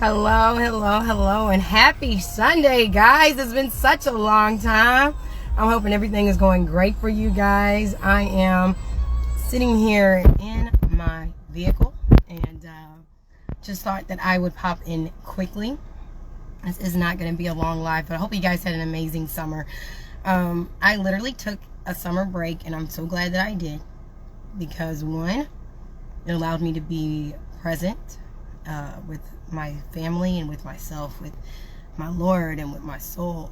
Hello, and happy Sunday, guys. It's been such a long time. I'm hoping everything is going great for you guys. I am sitting here in my vehicle and just thought that I would pop in quickly. This is not going to be a long live, but I hope you guys had an amazing summer. I literally took a summer break, and I'm so glad that I did, because one, it allowed me to be present with my family and with myself, with my Lord and with my soul.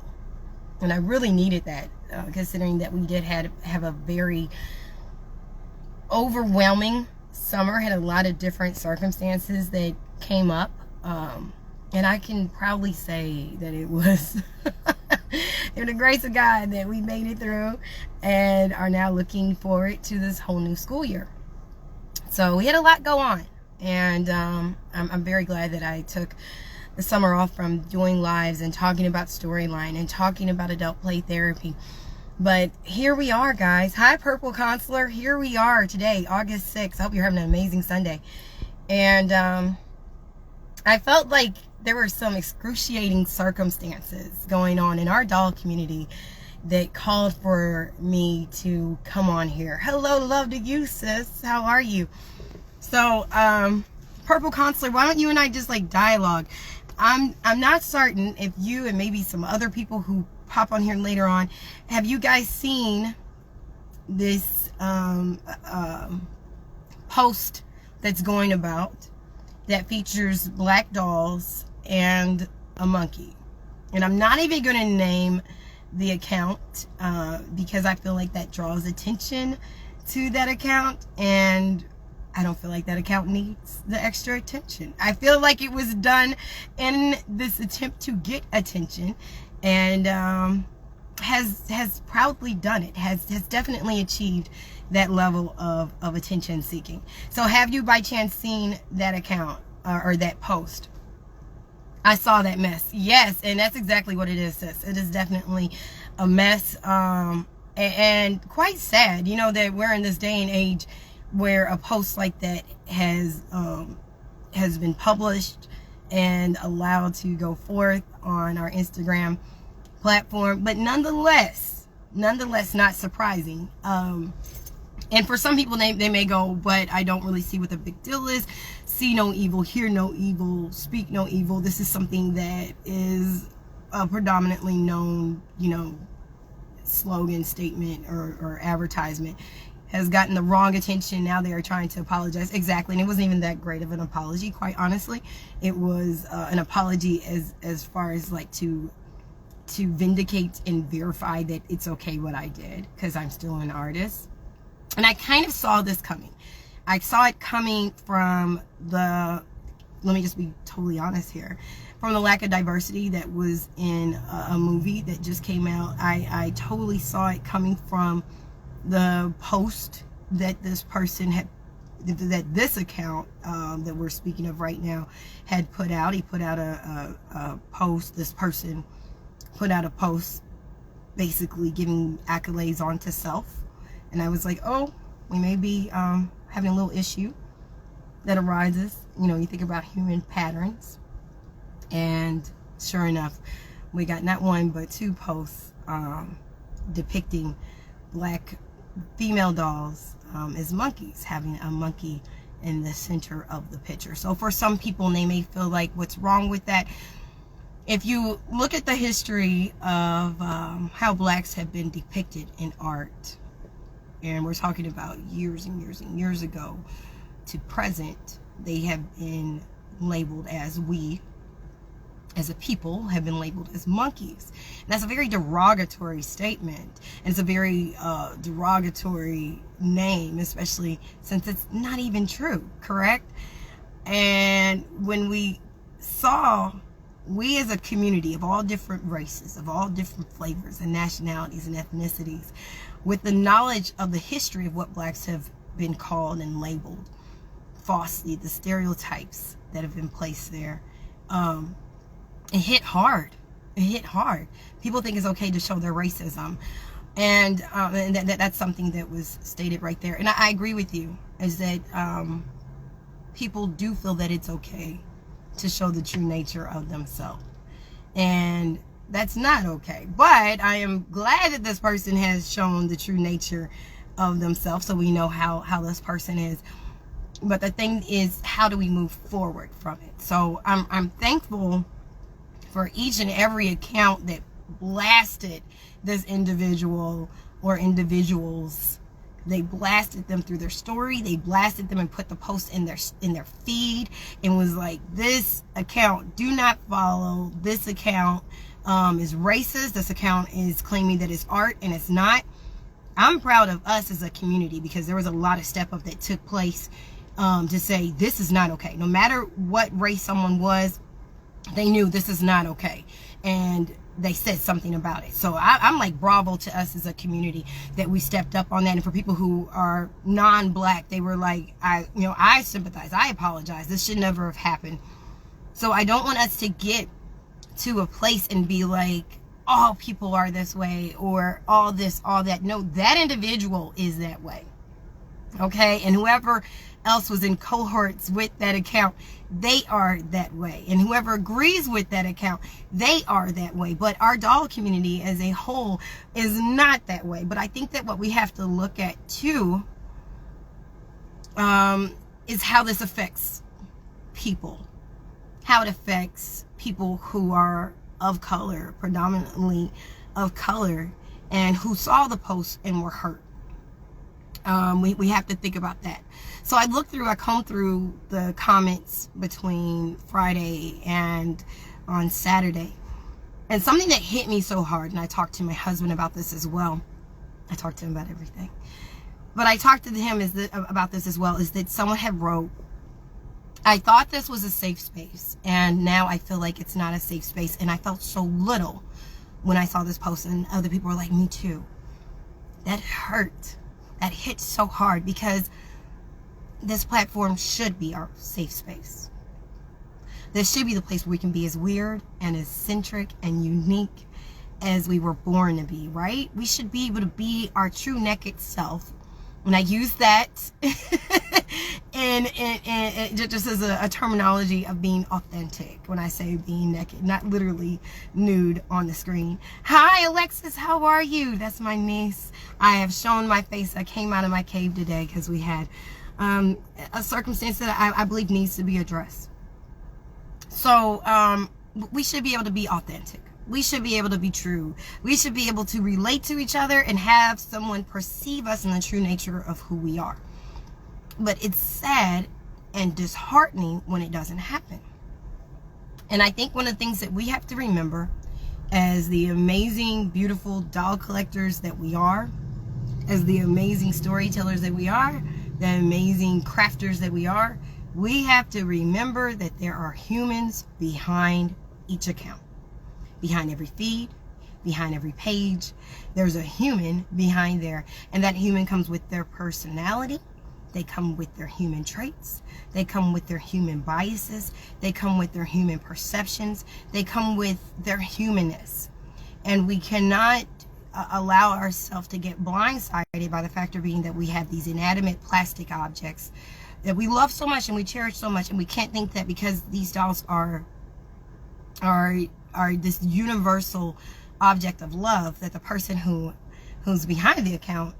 And I really needed that, considering that we did have a very overwhelming summer, had a lot of different circumstances that came up. And I can proudly say that it was through the grace of God that we made it through and are now looking forward to this whole new school year. So we had a lot go on. And I'm very glad that I took the summer off from doing lives and talking about Storyline and talking about adult play therapy. But here we are, guys. Hi, Purple Counselor. Here we are today, August 6th. I hope you're having an amazing Sunday. And I felt like there were some excruciating circumstances going on in our doll community that called for me to come on here. Hello, love to you, sis. How are you? So, Purple Counselor, why don't you and I just like dialogue? I'm not certain if you and maybe some other people who pop on here later on, have you guys seen this post that's going about that features black dolls and a monkey? And I'm not even going to name the account because I feel like that draws attention to that account, and I don't feel like that account needs the extra attention. I feel like it was done in this attempt to get attention, and has proudly done it, has definitely achieved that level of attention seeking. So have you by chance seen that account or that post? I saw that mess. Yes, and that's exactly what it is, sis. It is definitely a mess, and quite sad, you know, that we're in this day and age where a post like that has been published and allowed to go forth on our Instagram platform, but nonetheless not surprising. And for some people, they may go, but I don't really see what the big deal is. See no evil, hear no evil, speak no evil. This is something that is a predominantly known, you know, slogan, statement, or advertisement. Has gotten the wrong attention. Now they are trying to apologize. Exactly. And it wasn't even that great of an apology, quite honestly. It was an apology as far as like to vindicate and verify that it's okay what I did, because I'm still an artist. And I kind of saw this coming. I saw it coming from let me just be totally honest here, from the lack of diversity that was in a movie that just came out. I totally saw it coming from the post that this person had, that this account that we're speaking of right now had put out. He put out a post. This person put out a post basically giving accolades onto self, and I was like, oh, we may be having a little issue that arises. You know, you think about human patterns, and sure enough, we got not one but two posts depicting black female dolls as monkeys, having a monkey in the center of the picture. So for some people, they may feel like, what's wrong with that? If you look at the history of how blacks have been depicted in art, and we're talking about years and years and years ago to present, they have been labeled as, we as a people have been labeled as monkeys. And that's a very derogatory statement, and it's a very derogatory name, especially since it's not even true, correct? And when we as a community of all different races, of all different flavors and nationalities and ethnicities, with the knowledge of the history of what blacks have been called and labeled falsely, the stereotypes that have been placed there, it hit hard. It hit hard. People think it's okay to show their racism, and that's something that was stated right there. And I agree with you, is that people do feel that it's okay to show the true nature of themselves. And that's not okay. But I am glad that this person has shown the true nature of themselves, so we know how this person is. But the thing is, how do we move forward from it? So I'm thankful for each and every account that blasted this individual or individuals. They blasted them through their story. They blasted them and put the post in their feed and was like, this account, do not follow. This account is racist. This account is claiming that it's art, and it's not. I'm proud of us as a community, because there was a lot of step up that took place to say this is not okay. No matter what race someone was, they knew this is not okay, and they said something about it. So I'm like, bravo to us as a community that we stepped up on that. And for people who are non-black, they were like, I sympathize, I apologize, this should never have happened. So I don't want us to get to a place and be like, all people are this way, or all this, all that. No, that individual is that way. Okay, and whoever else was in cohorts with that account, they are that way. And whoever agrees with that account, they are that way. But our doll community as a whole is not that way. But I think that what we have to look at too is how this affects people. How it affects people who are of color, predominantly of color, and who saw the post and were hurt. We have to think about that. So I combed through the comments between Friday and on Saturday, and something that hit me so hard, and I talked to my husband about this as well. I talked to him about everything, but I talked to him about this as well, is that someone had wrote, I thought this was a safe space, and now I feel like it's not a safe space. And I felt so little when I saw this post, and other people were like, me too. That hurt. That hit so hard, because this platform should be our safe space. This should be the place where we can be as weird and as centric and unique as we were born to be, right? We should be able to be our true naked self. And I use that and just as a terminology of being authentic when I say being naked, not literally nude on the screen. Hi, Alexis, how are you? That's my niece. I have shown my face. I came out of my cave today because we had a circumstance that I believe needs to be addressed. So we should be able to be authentic. We should be able to be true. We should be able to relate to each other and have someone perceive us in the true nature of who we are. But it's sad and disheartening when it doesn't happen. And I think one of the things that we have to remember, as the amazing, beautiful doll collectors that we are, as the amazing storytellers that we are, the amazing crafters that we are, we have to remember that there are humans behind each account. Behind every feed, behind every page, there's a human behind there. And that human comes with their personality. They come with their human traits. They come with their human biases. They come with their human perceptions. They come with their humanness. And we cannot allow ourselves to get blindsided by the factor being that we have these inanimate plastic objects that we love so much and we cherish so much, and we can't think that because these dolls are this universal object of love, that the person who's behind the account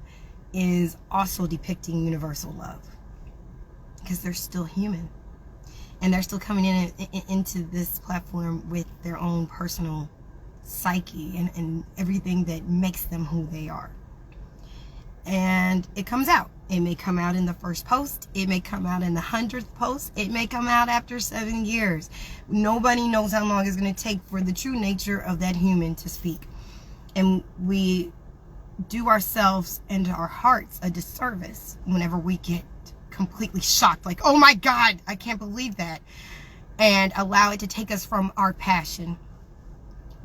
is also depicting universal love, because they're still human and they're still coming into this platform with their own personal psyche and everything that makes them who they are. And it comes out. It may come out in the first post. It may come out in the 100th post. It may come out after 7 years. Nobody knows how long it's going to take for the true nature of that human to speak. And we do ourselves and our hearts a disservice whenever we get completely shocked, like, oh my God, I can't believe that, and allow it to take us from our passion.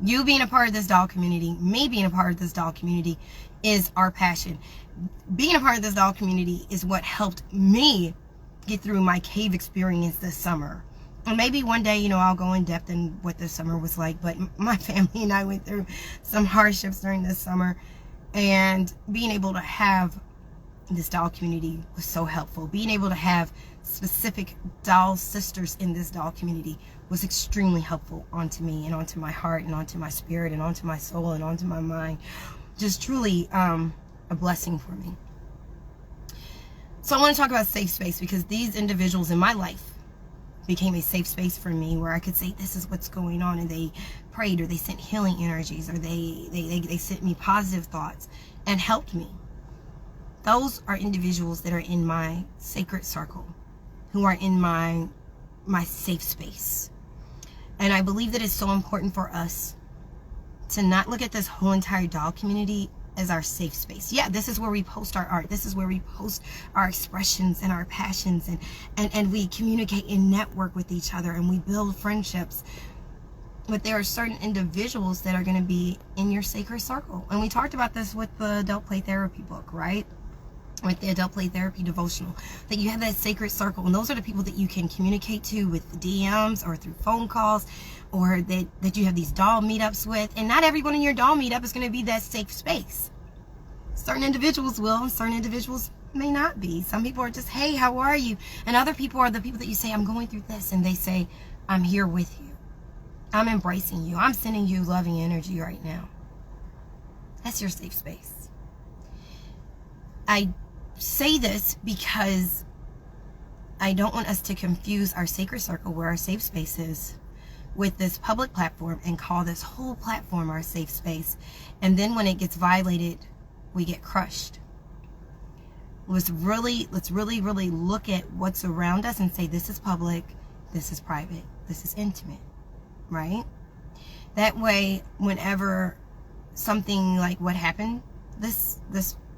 You being a part of this doll community, me being a part of this doll community, is our passion. Being a part of this doll community is what helped me get through my cave experience this summer. And maybe one day, I'll go in depth in what this summer was like, but my family and I went through some hardships during this summer, and being able to have this doll community was so helpful. Being able to have specific doll sisters in this doll community was extremely helpful onto me and onto my heart and onto my spirit and onto my soul and onto my mind. Just truly a blessing for me. So I want to talk about safe space, because these individuals in my life became a safe space for me, where I could say this is what's going on, and they prayed, or they sent healing energies, or they sent me positive thoughts and helped me. Those are individuals that are in my sacred circle, who are in my safe space. And I believe that it's so important for us to not look at this whole entire doll community as our safe space. Yeah, this is where we post our art. This is where we post our expressions and our passions, and we communicate and network with each other, and we build friendships. But there are certain individuals that are going to be in your sacred circle. And we talked about this with the Adult Play Therapy book, right? With the Adult Play Therapy devotional, that you have that sacred circle, and those are the people that you can communicate to with DMs or through phone calls, or that you have these doll meetups with. And not everyone in your doll meetup is going to be that safe space. Certain individuals will, and certain individuals may not be. Some people are just, hey, how are you? And other people are the people that you say, I'm going through this, and they say, I'm here with you. I'm embracing you. I'm sending you loving energy right now. That's your safe space. I say this because I don't want us to confuse our sacred circle, where our safe space is, with this public platform, and call this whole platform our safe space. And then when it gets violated, we get crushed. Let's really look at what's around us and say, this is public, this is private, this is intimate, right? That way, whenever something like what happened this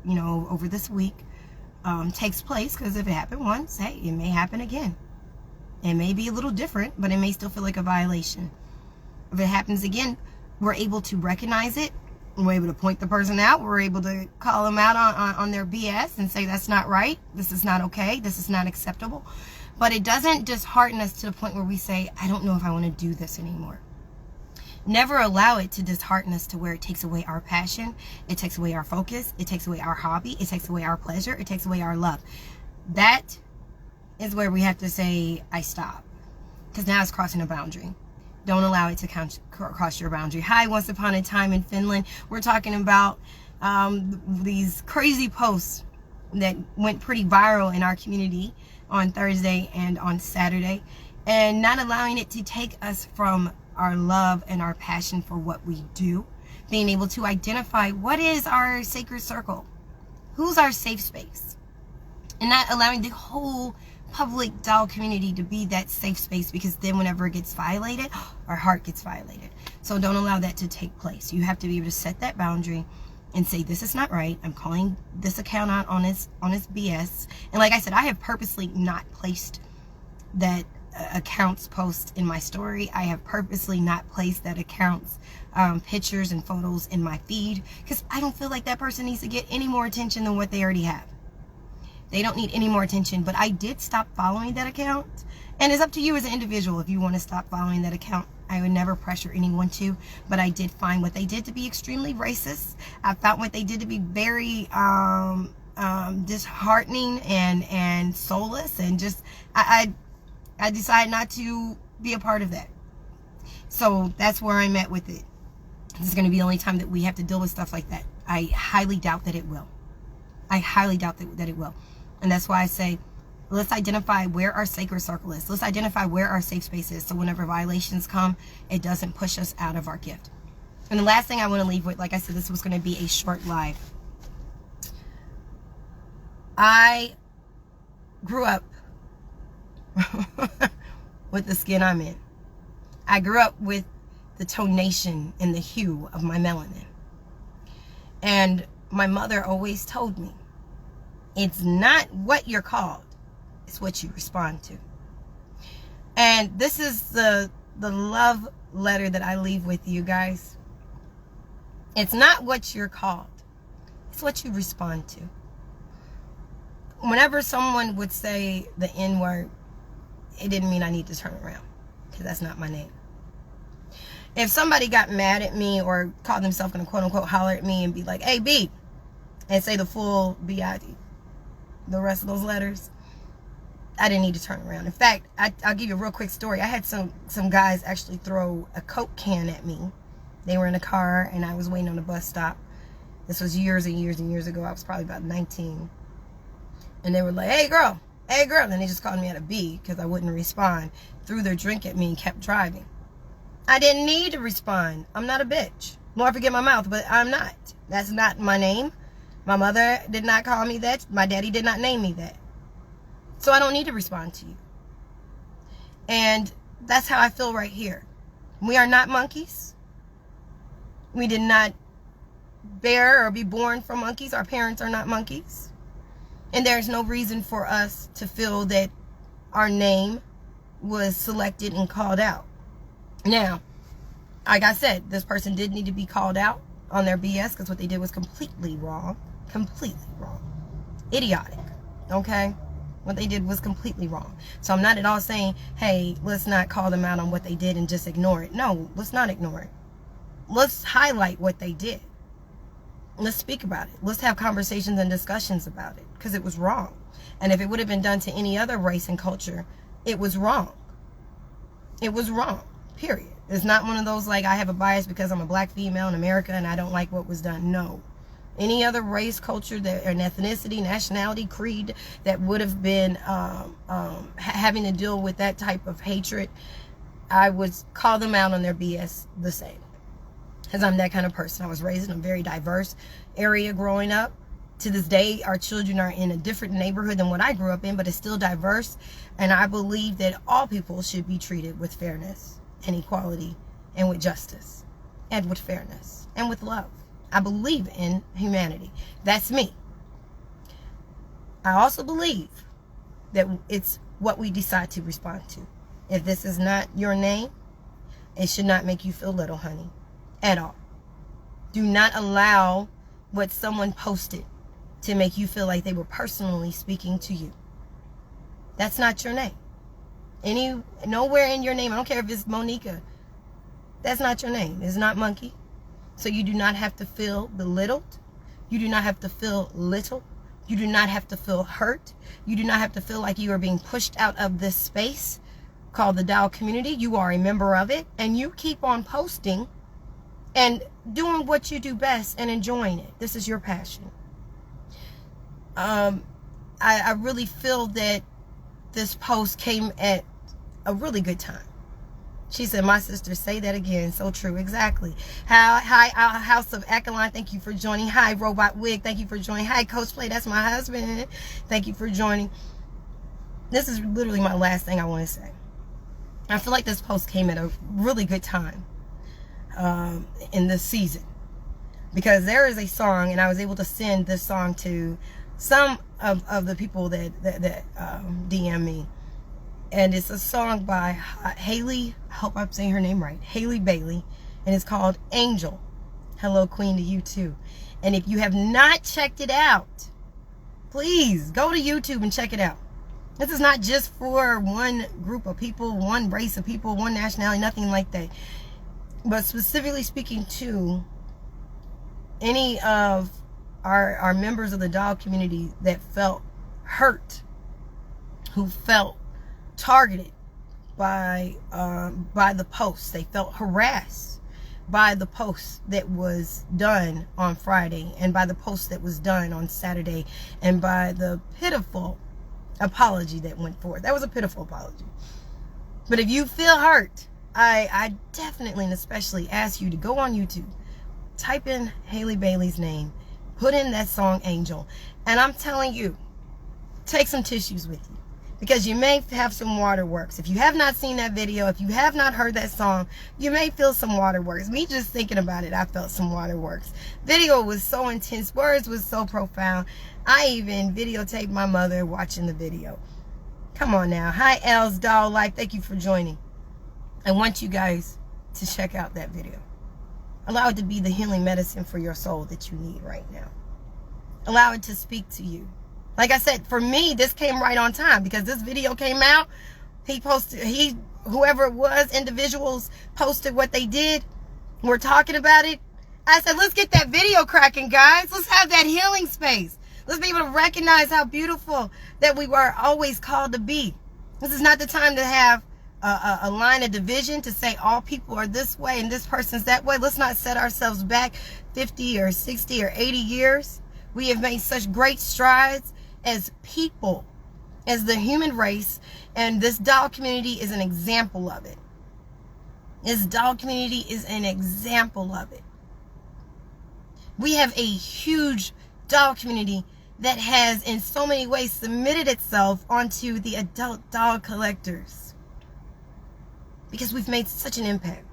over this week takes place, because if it happened once, hey, it may happen again. It may be a little different, but it may still feel like a violation. If it happens again, we're able to recognize it. We're able to point the person out. We're able to call them out on their BS and say, that's not right. This is not okay. This is not acceptable. But it doesn't dishearten us to the point where we say, I don't know if I want to do this anymore. Never allow it to dishearten us to where it takes away our passion. It takes away our focus. It takes away our hobby. It takes away our pleasure. It takes away our love. That is where we have to say, I stop. Because now it's crossing a boundary. Don't allow it to cross your boundary. Hi, Once Upon a Time in Finland. We're talking about these crazy posts that went pretty viral in our community on Thursday and on Saturday. And not allowing it to take us from our love and our passion for what we do. Being able to identify what is our sacred circle. Who's our safe space? And not allowing the whole public doll community to be that safe space, because then whenever it gets violated, our heart gets violated. So don't allow that to take place. You have to be able to set that boundary and say, this is not right. I'm calling this account out on its BS. And like I said, I have purposely not placed that account's post in my story. I have purposely not placed that account's pictures and photos in my feed, because I don't feel like that person needs to get any more attention than what they already have. They don't need any more attention. But I did stop following that account. And it's up to you as an individual if you want to stop following that account. I would never pressure anyone to. But I did find what they did to be extremely racist. I found what they did to be very disheartening and soulless. And just, I decided not to be a part of that. So that's where I'm at with it. This is going to be the only time that we have to deal with stuff like that. I highly doubt that it will. I highly doubt that it will. And that's why I say, let's identify where our sacred circle is. Let's identify where our safe space is, so whenever violations come, it doesn't push us out of our gift. And the last thing I want to leave with, like I said, this was going to be a short live. I grew up with the skin I'm in. I grew up with the tonation and the hue of my melanin. And my mother always told me, it's not what you're called, it's what you respond to. And this is the love letter that I leave with you guys. It's not what you're called, it's what you respond to. Whenever someone would say the N-word, it didn't mean I need to turn around, because that's not my name. If somebody got mad at me or called themselves going to quote unquote holler at me and be like, hey B, and say the full B-I-D, the rest of those letters, I didn't need to turn around. In fact, I'll give you a real quick story. I had some guys actually throw a Coke can at me. They were in a car, and I was waiting on a bus stop. This was years and years and years ago. I was probably about 19. And they were like, hey, girl. Hey, girl. And they just called me at a B because I wouldn't respond. Threw their drink at me and kept driving. I didn't need to respond. I'm not a bitch. Lord, forget my mouth, but I'm not. That's not my name. My mother did not call me that. My daddy did not name me that. So I don't need to respond to you. And that's how I feel right here. We are not monkeys. We did not bear or be born from monkeys. Our parents are not monkeys. And there's no reason for us to feel that our name was selected and called out. Now, like I said, this person did need to be called out on their BS because what they did was completely wrong. Completely wrong. Idiotic. Okay? What they did was completely wrong. So I'm not at all saying, hey, let's not call them out on what they did and just ignore it. No, let's not ignore it. Let's highlight what they did. Let's speak about it. Let's have conversations and discussions about it because it was wrong. And if it would have been done to any other race and culture, it was wrong. It was wrong. Period. It's not one of those like I have a bias because I'm a black female in America and I don't like what was done. No. Any other race, culture, that, or ethnicity, nationality, creed that would have been having to deal with that type of hatred, I would call them out on their BS the same. Because I'm that kind of person. I was raised in a very diverse area growing up. To this day, our children are in a different neighborhood than what I grew up in, but it's still diverse. And I believe that all people should be treated with fairness and equality and with justice and with fairness and with love. I believe in humanity. That's me. I also believe that it's what we decide to respond to. If this is not your name, it should not make you feel little, honey. At all. Do not allow what someone posted to make you feel like they were personally speaking to you. That's not your name. Nowhere in your name, I don't care if it's Monica, that's not your name. It's not Monkey. So you do not have to feel belittled. You do not have to feel little. You do not have to feel hurt. You do not have to feel like you are being pushed out of this space called the Doll community. You are a member of it, and you keep on posting and doing what you do best and enjoying it. This is your passion. I really feel that this post came at a really good time. She said, my sister, say that again. So true. Exactly. Hi, House of Ecoline. Thank you for joining. Hi, Robot Wig. Thank you for joining. Hi, Coach Play. That's my husband. Thank you for joining. This is literally my last thing I want to say. I feel like this post came at a really good time. In this season, because there is a song, and I was able to send this song to some of the people that DM me, and it's a song by Haley, I hope I'm saying her name right, Haley Bailey, and it's called Angel. Hello, Queen, to you too. And if you have not checked it out, please go to YouTube and check it out. This is not just for one group of people, one race of people, one nationality, nothing like that. But specifically speaking to any of our members of the doll community that felt hurt, who felt targeted by the post. They felt harassed by the post that was done on Friday, and by the post that was done on Saturday, and by the pitiful apology that went forth. That was a pitiful apology. But if you feel hurt, I definitely and especially ask you to go on YouTube, type in Haley Bailey's name, put in that song Angel, and I'm telling you, take some tissues with you, because you may have some waterworks. If you have not seen that video, if you have not heard that song, you may feel some waterworks. Me just thinking about it, I felt some waterworks. Video was so intense, words was so profound. I even videotaped my mother watching the video. Come on now. Hi, Els Doll Life. Thank you for joining. I want you guys to check out that video. Allow it to be the healing medicine for your soul that you need right now. Allow it to speak to you. Like I said, for me, this came right on time, because this video came out. Whoever it was, individuals posted what they did. We're talking about it. I said, let's get that video cracking, guys. Let's have that healing space. Let's be able to recognize how beautiful that we were always called to be. This is not the time to have a line of division, to say all people are this way and this person's that way. Let's not set ourselves back 50 or 60 or 80 years. We have made such great strides as people, as the human race, and this doll community is an example of it. This doll community is an example of it. We have a huge doll community that has in so many ways submitted itself onto the adult doll collectors, because we've made such an impact.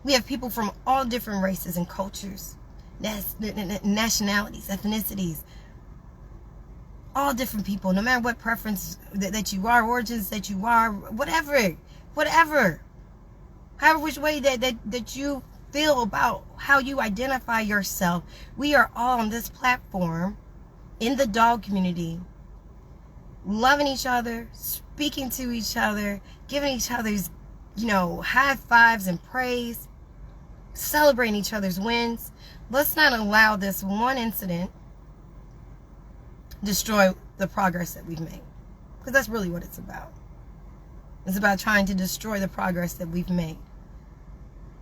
We have people from all different races and cultures, nationalities, ethnicities, all different people, no matter what preference that you are, origins that you are, whatever, however which way that you feel about how you identify yourself. We are all on this platform in the doll community, loving each other, speaking to each other, giving each other's, high fives and praise, celebrating each other's wins. Let's not allow this one incident destroy the progress that we've made, because that's really what it's about. It's about trying to destroy the progress that we've made.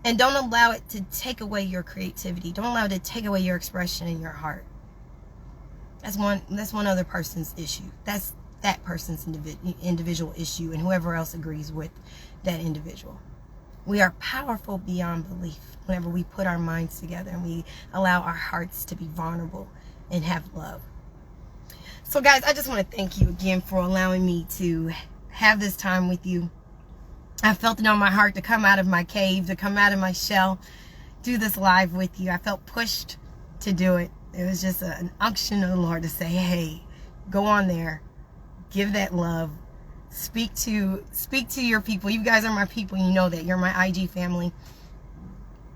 And don't allow it to take away your creativity. Don't allow it to take away your expression in your heart. That's one other person's issue. That's that person's individual issue, and whoever else agrees with that individual. We are powerful beyond belief whenever we put our minds together and we allow our hearts to be vulnerable and have love. So guys, I just want to thank you again for allowing me to have this time with you. I felt it on my heart to come out of my cave, to come out of my shell, do this live with you. I felt pushed to do it. It was just an unction of the Lord to say, hey, go on there, give that love, speak to your people. You guys are my people. You know that. You're my IG family.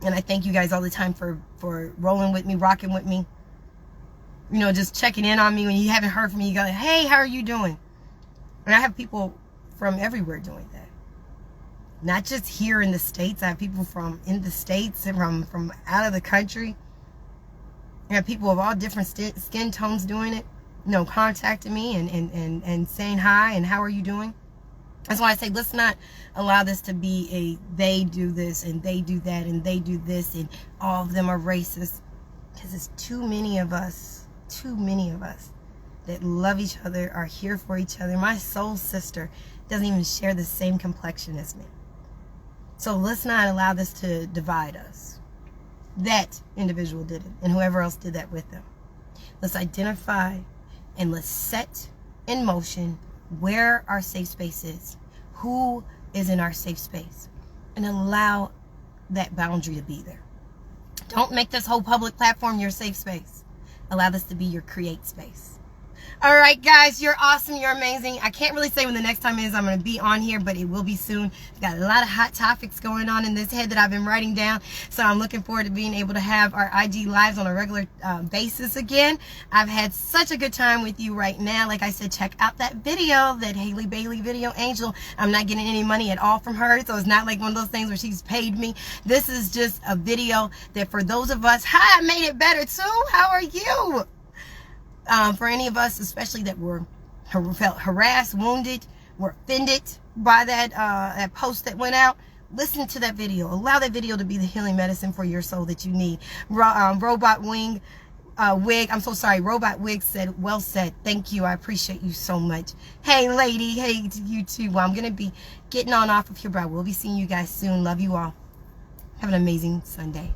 And I thank you guys all the time for rolling with me, rocking with me. Just checking in on me when you haven't heard from me. You go, hey, how are you doing? And I have people from everywhere doing that. Not just here in the States. I have people from in the States and from out of the country. I have people of all different skin tones doing it. Contacting me and saying hi and how are you doing. That's why I say, let's not allow this to be a they do this and they do that and they do this and all of them are racist. Because it's too many of us that love each other, are here for each other. My soul sister doesn't even share the same complexion as me. So let's not allow this to divide us. That individual did it, and whoever else did that with them. Let's identify and let's set in motion where our safe space is, who is in our safe space, and allow that boundary to be there. Don't make this whole public platform your safe space. Allow this to be your create space. All right, guys, you're awesome. You're amazing. I can't really say when the next time is I'm going to be on here, but it will be soon. I've got a lot of hot topics going on in this head that I've been writing down, so I'm looking forward to being able to have our IG lives on a regular basis again. I've had such a good time with you right now. Like I said, check out that video, that Haley Bailey Video Angel. I'm not getting any money at all from her, so it's not like one of those things where she's paid me. This is just a video that for those of us, hi, I made it better too. How are you? For any of us, especially that felt harassed, wounded, were offended by that post that went out, listen to that video. Allow that video to be the healing medicine for your soul that you need. Robot Wig, I'm so sorry. Robot Wig said, well said. Thank you. I appreciate you so much. Hey, lady. Hey, to you too. Well, I'm going to be getting on off of here, but I will be seeing you guys soon. Love you all. Have an amazing Sunday.